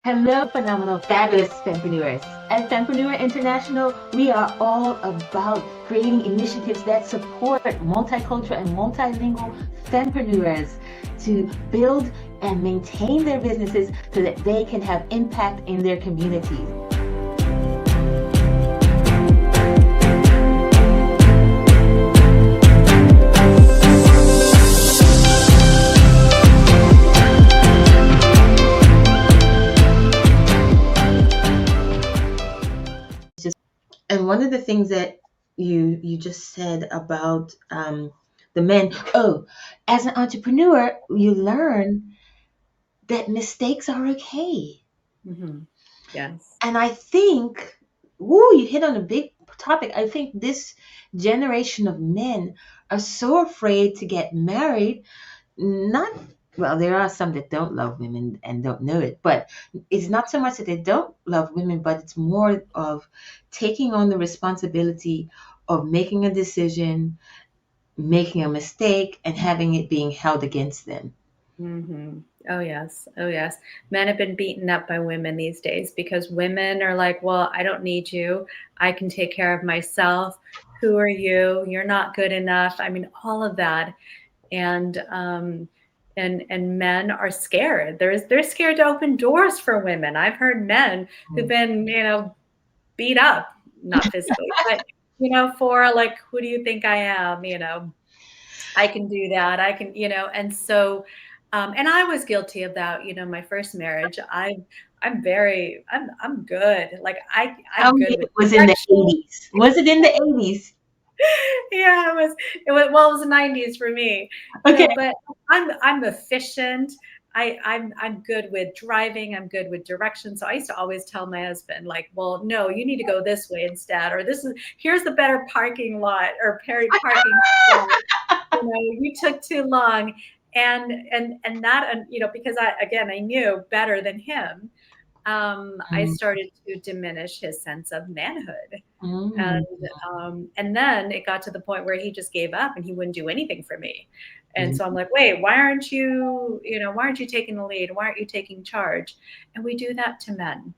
Hello, phenomenal, fabulous fempreneurs. At Fempreneur International, we are all about creating initiatives that support multicultural and multilingual fempreneurs to build and maintain their businesses so that they can have impact in their communities. And one of the things that you just said about the men, as an entrepreneur, you learn that mistakes are okay. Mm-hmm. Yes. And I think, woo, you hit on a big topic. I think this generation of men are so afraid to get married. Not, well, there are some that don't love women and don't know it, but it's not so much that they don't love women, but it's more of taking on the responsibility of making a decision, making a mistake, and having it being held against them. Mm-hmm. Oh, yes. Oh, yes. Men have been beaten up by women these days because women are like, well, I don't need you. I can take care of myself. Who are you? You're not good enough. I mean, all of that. And men are scared. They're scared to open doors for women. I've heard men who've been, beat up, not physically, but for like, who do you think I am? I can do that. I can, and so, and I was guilty of that. My first marriage, I'm good. Like How I'm many good with it was in the direction. 80s? Was it in the 80s? Yeah, well, it was the 90s for me, Okay. but I'm efficient. I'm good with driving. I'm good with direction. So I used to always tell my husband, like, well, no, you need to go this way instead, or here's the better parking lot or parking spot. You took too long. And that, and because I knew better than him. I Mm, started to diminish his sense of manhood. And mm, and then it got to the point where he just gave up and he wouldn't do anything for me. And mm, so I'm like, wait, why aren't you taking the lead? Why aren't you taking charge? And we do that to men.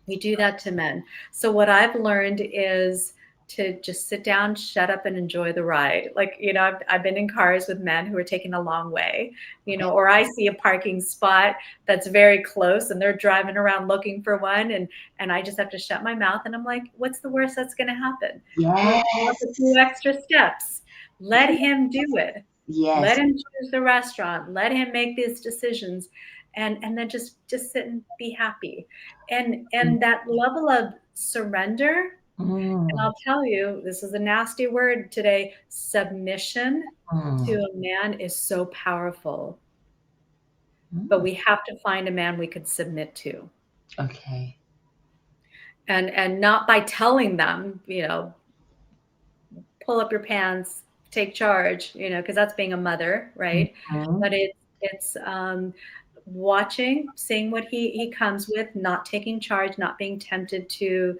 We do that to men. So what I've learned is to just sit down, shut up, and enjoy the ride. Like, I've been in cars with men who are taking a long way, or I see a parking spot that's very close and they're driving around looking for one. And I just have to shut my mouth and I'm like, what's the worst that's going to happen? We'll walk a few yes. extra steps. Let him do it. Let Yes. him choose the restaurant. Let him make these decisions, and then just sit and be happy. And that level of surrender, and Mm, I'll tell you, this is a nasty word today, submission to mm, a man is so powerful, but mm. we have to find a man we could submit to. Okay. And not by telling them, pull up your pants, take charge, because that's being a mother, right? Mhm. But it's watching, seeing what he comes with, not taking charge, not being tempted to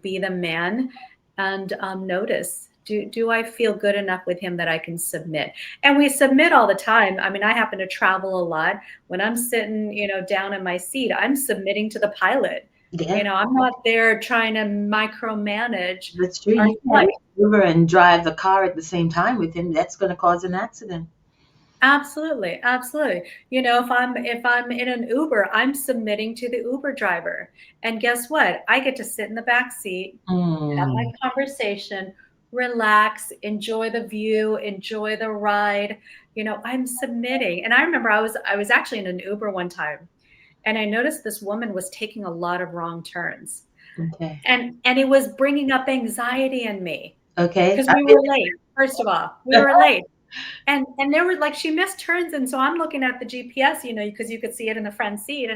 be the man, and notice. Do I feel good enough with him that I can submit? And we submit all the time. I mean, I happen to travel a lot. When I'm sitting, down in my seat, I'm submitting to the pilot. Yeah, I'm not there trying to micromanage that's true. our You can't flight. lean over and drive the car at the same time with him. That's going to cause an accident. Absolutely, absolutely. If I'm in an Uber, I'm submitting to the Uber driver. And guess what? I get to sit in the back seat, have my Mm. conversation, relax, enjoy the view, enjoy the ride. I'm submitting. And I remember I was actually in an Uber one time and I noticed this woman was taking a lot of wrong turns. Okay. And it was bringing up anxiety in me Okay. because we were late. First of all, we were late. And there were like she missed turns, and so I'm looking at the GPS, because you could see it in the front seat,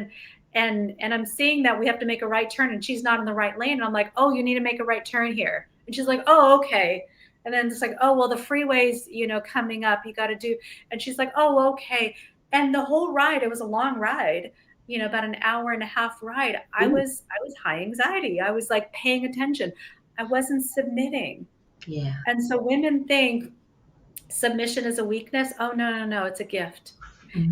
and I'm seeing that we have to make a right turn, and she's not in the right lane, and I'm like, oh, you need to make a right turn here, and she's like, oh, okay, and then it's like, oh, well, the freeways, coming up, you got to do, and she's like, oh, okay, and the whole ride, it was a long ride, about an hour and a half ride. I Ooh, was I was high anxiety. I was like paying attention. I wasn't submitting, yeah. and so women think submission is a weakness. Oh, no, no, no, it's a gift.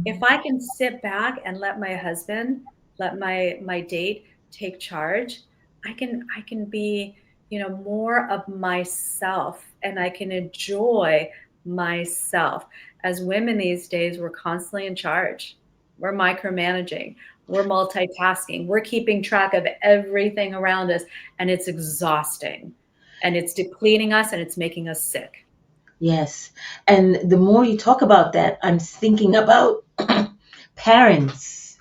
If Mm. I can sit back and let my husband let my date take charge, I can be, more of myself, and I can enjoy myself. As women these days, we're constantly in charge. We're micromanaging, we're multitasking, we're keeping track of everything around us, and it's exhausting. And it's depleting us and it's making us sick. Yes. And the more you talk about that, I'm thinking about parents.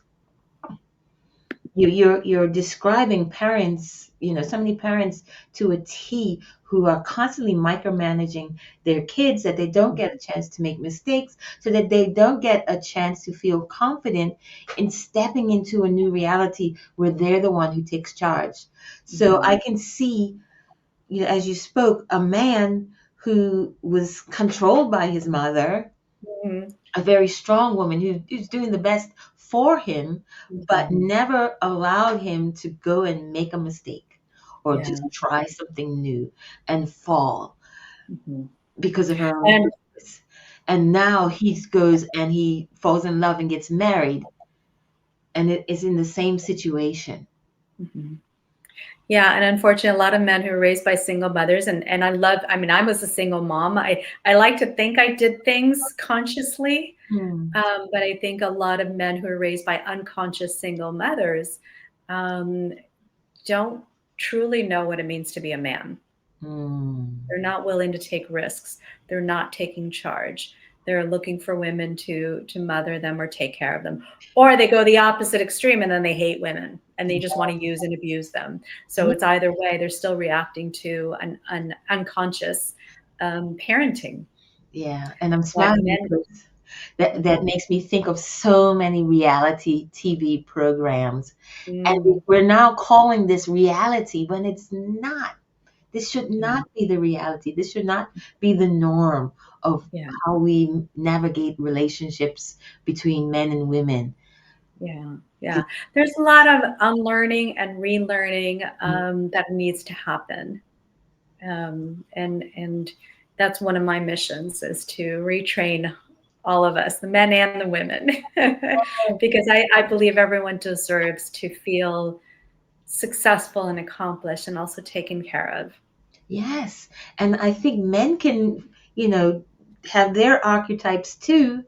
You're describing parents, so many parents to a T who are constantly micromanaging their kids, that they don't get a chance to make mistakes, so that they don't get a chance to feel confident in stepping into a new reality where they're the one who takes charge. So Mhm. I can see, as you spoke, a man who was controlled by his mother, Mhm. a very strong woman who's doing the best for him, but Mhm. never allowed him to go and make a mistake or Yeah. just try something new and fall Mhm. because of her own And purpose. And now he goes and he falls in love and gets married, and it is in the same situation. mhm. Yeah, and unfortunately, a lot of men who are raised by single mothers, and I mean, I was a single mom. I like to think I did things consciously, Hmm. but I think a lot of men who are raised by unconscious single mothers um, don't truly know what it means to be a man. Hmm. They're not willing to take risks. They're not taking charge. They're looking for women to mother them or take care of them. Or they go the opposite extreme and then they hate women and they just want to use and abuse them. So Yeah, it's either way, they're still reacting to an unconscious parenting yeah. And I'm that smiling men. because that makes me think of so many reality TV programs. And Mm, we're now calling this reality when it's not. This should yeah, not be the reality. This should not be the norm of yeah, how we navigate relationships between men and women. yeah, yeah. There's a lot of unlearning and relearning that needs to happen. And that's one of my missions is to retrain all of us, the men and the women, because I believe everyone deserves to feel successful and accomplished and also taken care of. Yes. And I think men can, you know, have their archetypes too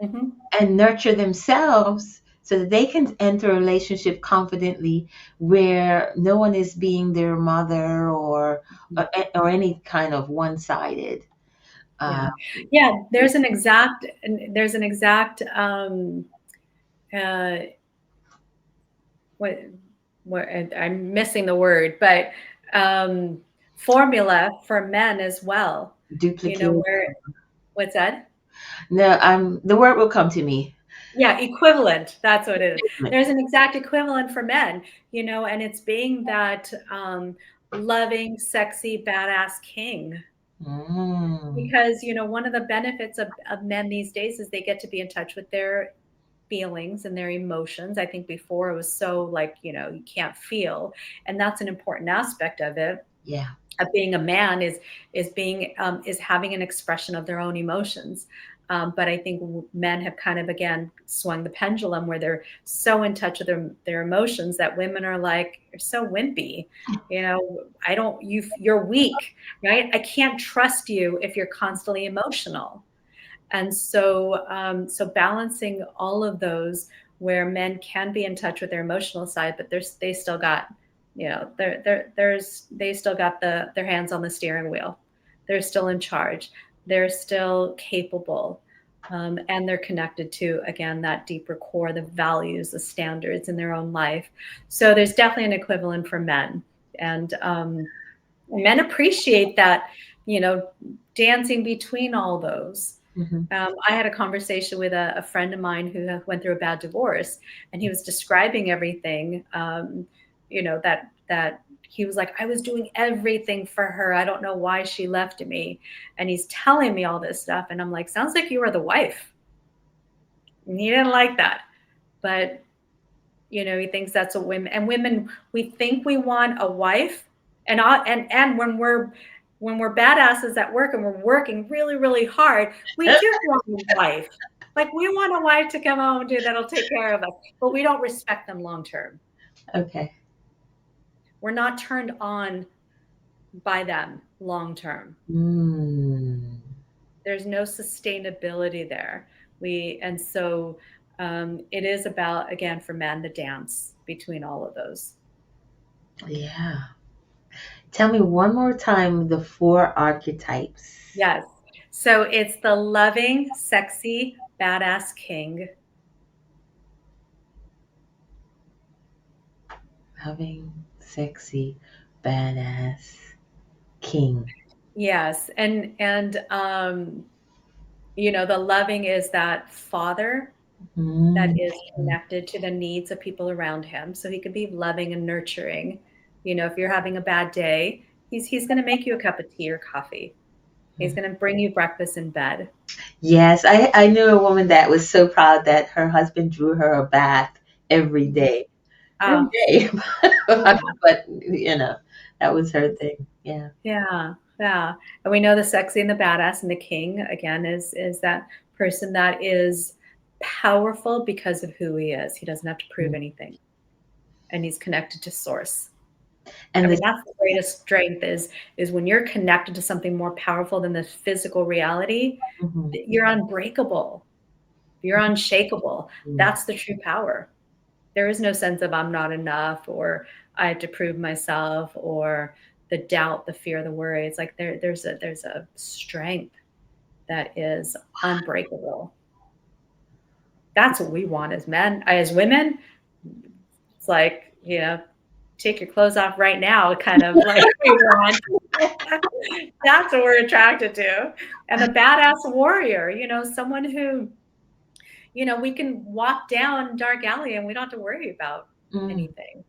Hmm. and nurture themselves so that they can enter a relationship confidently where no one is being their mother or any kind of one-sided. Uh, Yeah, yeah. There's an exact uh, what what I'm missing the word, but um, formula for men as well. duplicate. Where what's that? No, the word will come to me. Yeah, equivalent. That's what it is. There's an exact equivalent for men, and it's being that loving, sexy, badass king. Mm, Because, one of the benefits of men these days is they get to be in touch with their feelings and their emotions. I think before it was so like, you can't feel. And that's an important aspect yeah. of being a man is having an expression of their own emotions. But I think men have kind of again swung the pendulum where they're so in touch with their emotions that women are like, you're so wimpy. I don't you're weak, right? I can't trust you if you're constantly emotional. And so balancing all of those where men can be in touch with their emotional side, but they still got, they still got their hands on the steering wheel. They're still in charge. They're still capable. And they're connected to, again, that deeper core, the values, the standards in their own life. So there's definitely an equivalent for men. And men appreciate that, you know, dancing between all those. Hmm. I had a conversation with a friend of mine who went through a bad divorce, and he was describing everything. That he was like, I was doing everything for her. I don't know why she left me, and he's telling me all this stuff, and I'm like, sounds like you were the wife. And he didn't like that, but he thinks that's what women we think we want a wife, and when we're badasses at work and we're working really really hard, we do want a wife. Like we want a wife to come home to that'll take care of us, but we don't respect them long term. Okay. We're not turned on by them long term. Mm. There's no sustainability there. And so it is about, again, for men, the dance between all of those. Yeah. Tell me one more time the four archetypes. Yes. So it's the loving, sexy, badass king. Loving, sexy, badass, king. Yes. And the loving is that father that Mm. is connected to the needs of people around him. So he could be loving and nurturing. If you're having a bad day, he's going to make you a cup of tea or coffee. He's going to bring you breakfast in bed. Yes, I knew a woman that was so proud that her husband drew her a bath every day. Every Oh, day. yeah. But, that was her thing. Yeah. Yeah, yeah. And we know the sexy and the badass and the king again is that person that is powerful because of who he is. He doesn't have to prove anything. And he's connected to source. I And mean, this, that's the greatest strength is when you're connected to something more powerful than the physical reality, mhm, you're unbreakable. You're unshakable. mhm, That's the true power. There is no sense of I'm not enough or I have to prove myself or the doubt, the fear, the worry. It's like there's a strength that is unbreakable. That's what we want as men. As women, it's like, take your clothes off right now, kind of like we want. That's what we're attracted to. And the badass warrior, someone who, we can walk down dark alley and we don't have to worry about mm, anything.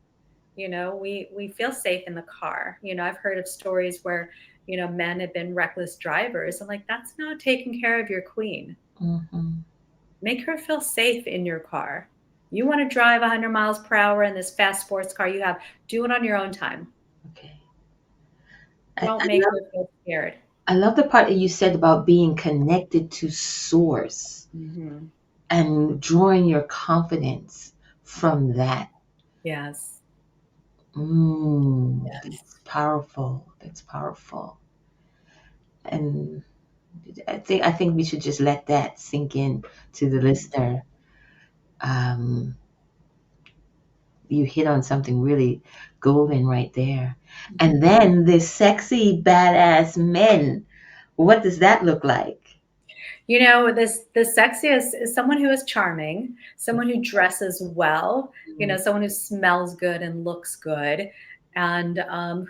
We feel safe in the car. I've heard of stories where, men have been reckless drivers. I'm like, that's not taking care of your queen. mhm. Make her feel safe in your car. You want to drive 100 miles per hour in this fast sports car you have, do it on your own time. Okay. Don't I make love her feel scared. I love the part that you said about being connected to source Hmm. and drawing your confidence from that. Yes. That's powerful. That's powerful. And I think we should just let that sink in to the listener. Um, you hit on something really golden right there. And then the sexy badass men. What does that look like? This the sexiest is someone who is charming, someone who dresses well, Mm, someone who smells good and looks good, and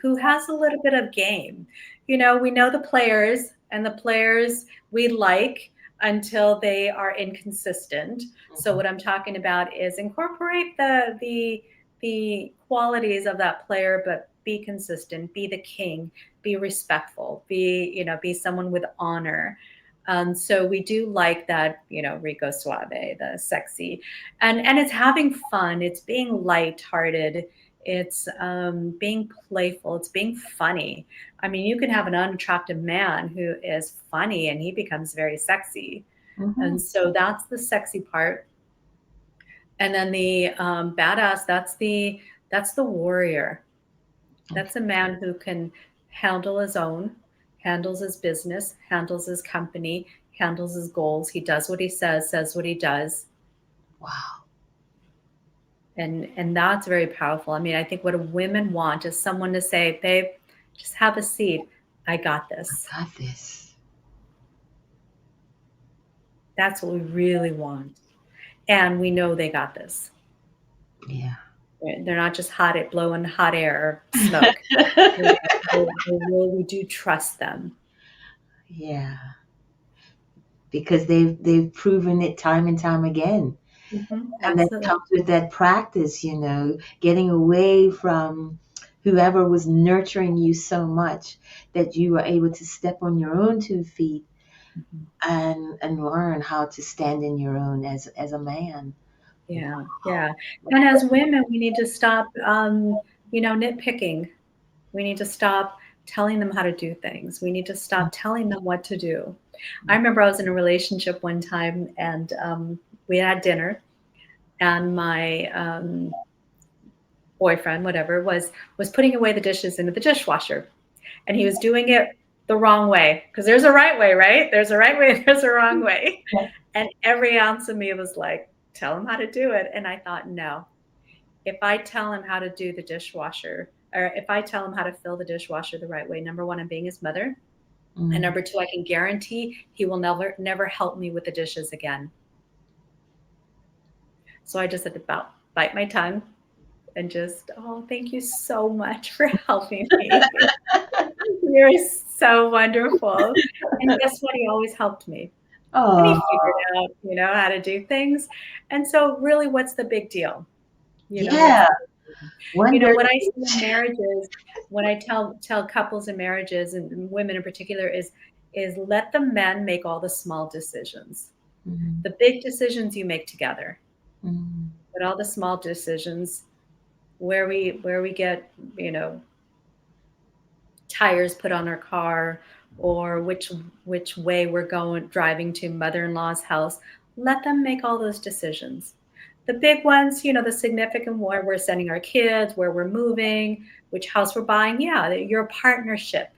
who has a little bit of game. We know the players, and the players we like until they are inconsistent. So mhm, what I'm talking about is incorporate the qualities of that player, but be consistent, be the king, be respectful, be someone with honor. So we do like that, Rico Suave, the sexy, and it's having fun. It's being lighthearted. It's being playful. It's being funny. I mean, you can have an unattractive man who is funny and he becomes very sexy. mhm. And so that's the sexy part. And then the badass, that's the warrior. Okay. That's a man who can handle his own, handles his business, handles his company, handles his goals. He does what he says what he does. Wow. And that's very powerful. I mean, I think what women want is someone to say, babe, just have a seat. I got this. Got this. That's what we really want. And we know they got this. Yeah. They're not just hot at blowing hot air or smoke. They really do trust them. Yeah. Because they've proven it time and time again. And that Absolutely. comes with that practice, getting away from whoever was nurturing you so much that you were able to step on your own 2 feet Mhm. and learn how to stand in your own as a man. Yeah, yeah. And as women, we need to stop, nitpicking. We need to stop telling them how to do things. We need to stop telling them what to do. I remember I was in a relationship one time, and we had dinner, and my boyfriend, whatever, was putting away the dishes into the dishwasher, and he was doing it the wrong way, because there's a right way, right? There's a right way, and there's a wrong way. And every ounce of me was like, tell him how to do it. And I thought, no, if I tell him how to do the dishwasher, or if I tell him how to fill the dishwasher the right way, number one, I'm being his mother. And number two, I can guarantee he will never help me with the dishes again. So I just had to bite my tongue and just, oh, thank you so much for helping me. You're so wonderful. And guess what? He always helped me. And he Oh, figured out, how to do things. And so really, what's the big deal? What's yeah. the big deal? One dirty What I see in dish. marriages, when I tell couples in marriages and women in particular is let the men make all the small decisions. The big decisions you make together. Mm, But all the small decisions where we get, tires put on our car, or which way we're driving to mother-in-law's house, let them make all those decisions. The big ones, the significant, where we're sending our kids, where we're moving, which house we're buying, yeah, your partnership.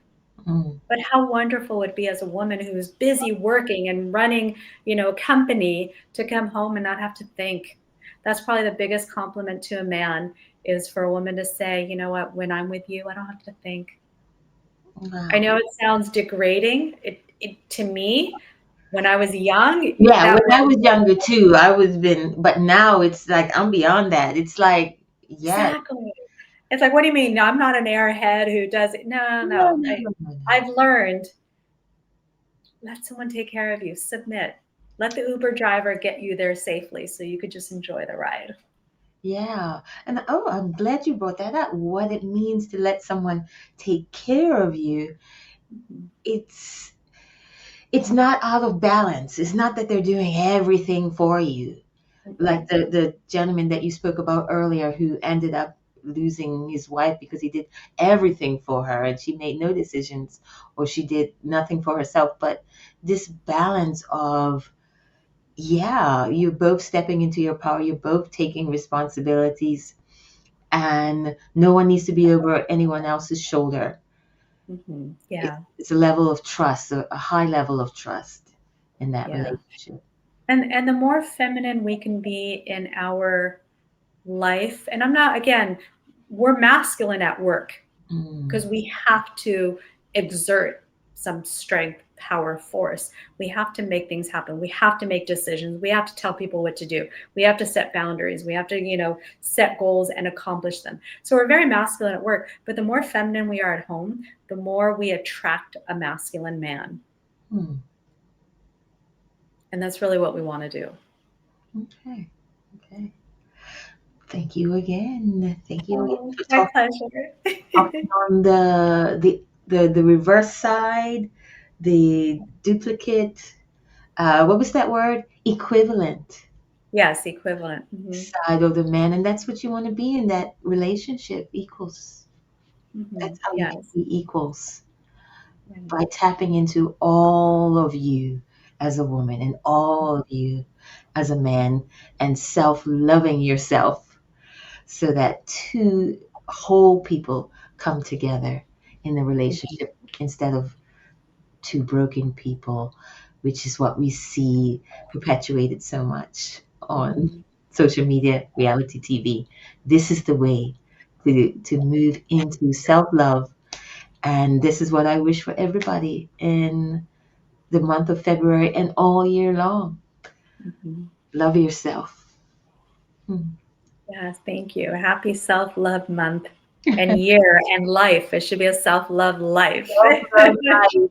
mm, But how wonderful would it be as a woman who's busy working and running, a company, to come home and not have to think. That's probably the biggest compliment to a man, is for a woman to say, you know what, when I'm with you, I don't have to think. I wow. know it sounds degrading. To me, when I was young, Yeah, that when I was was younger too, but now it's like I'm beyond that. It's like, yes. exactly. It's like, what do you mean? No, I'm not an airhead who does it. No, No, no. no, no, no, no. I've learned, let someone take care of you. Submit. Let the Uber driver get you there safely so you could just enjoy the ride. Yeah. And oh, I'm glad you brought that up. What it means to let someone take care of you. Mhm. It's it's not out of balance. It's not that they're doing everything for you. Like Mm-mm. the gentleman that you spoke about earlier who ended up losing his wife because he did everything for her and she made no decisions or she did nothing for herself. But this balance of, yeah, you're both stepping into your power, you're both taking responsibilities, and no one needs to be over anyone else's shoulder. Yeah, It's a level of trust, a high level of trust in that yeah. relationship. And the more feminine we can be in our life, and I'm not, again, we're masculine at work Mm, because we have to exert some strength, power, force. We have to make things happen. We have to make decisions. We have to tell people what to do. We have to set boundaries. We have to, set goals and accomplish them. So we're very masculine at work, but the more feminine we are at home, the more we attract a masculine man. mm, And that's really what we want to do. okay. Okay. Thank you again. Thank you again Oh, for my talking, pleasure. talking on the reverse side, the duplicate. What was that word? Equivalent Yes, equivalent. side of the man, and that's what you want to be in that relationship. Equals. That's how you can Yes. be equals, Right. by tapping into all of you as a woman and all of you as a man, and self-loving yourself so that two whole people come together in the relationship instead of two broken people, which is what we see perpetuated so much on Mhm. social media, reality TV. This is the way to move into self-love, and this is what I wish for everybody in the month of February and all year long. Mhm. Love yourself. Hmm. Yes, thank you. Happy Self-Love Month and year and life. It should be a self-love life. Self-love life.